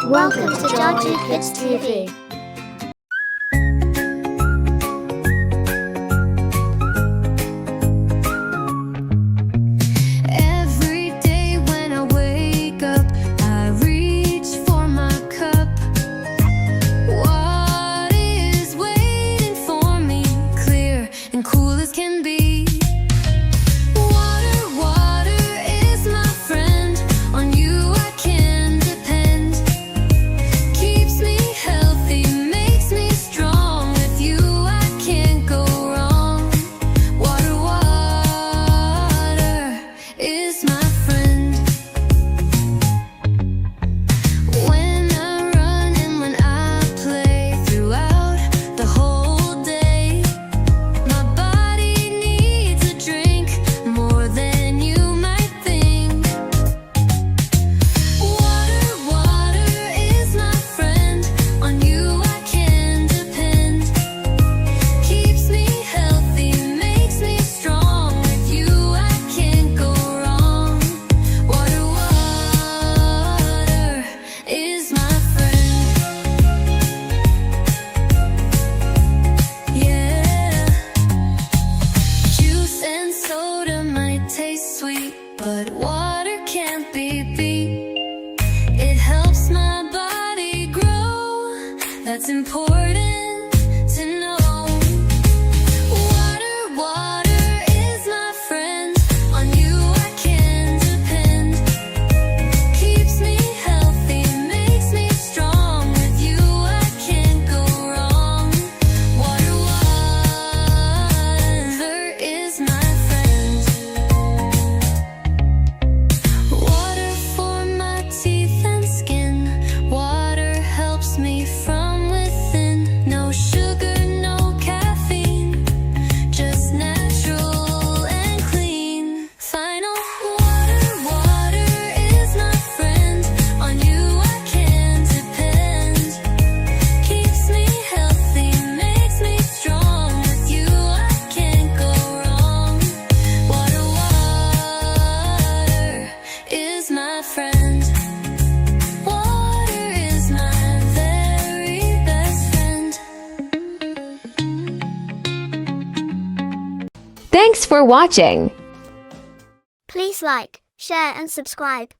Welcome to JaaJoo Kids TV. Every day when I wake up, I reach for my cup. What is waiting for me? Clear and cool as can be. Water, water is my friend. On you I can depend. Keeps me healthy, makes me strong. With you I can't go wrong. Water, water is my friend. When I run and when I play throughout the whole day, my body needs a drink more than you might think. Water, water is my friend. On you I can depend. Keeps me healthy, makes me strong. With you I can't go wrong. Water, water is my friend. Yeah. Juice and soda might taste sweet, but water can't be beat. It helps my body grow. That's important to know. Water, water is my friend. On you I can depend. Keeps me healthy, makes me strong. With you I can't go wrong. Water, water is my friend. Water for my teeth and skin. Water helps me from within. No sugar, no caffeine. Just natural and clean. Final. Water, water is my friend. On you I can depend. Keeps me healthy, makes me strong. With you I can't go wrong. Water, water is my friend. Water is my very best friend. Thanks for watching. Please like, share and subscribe.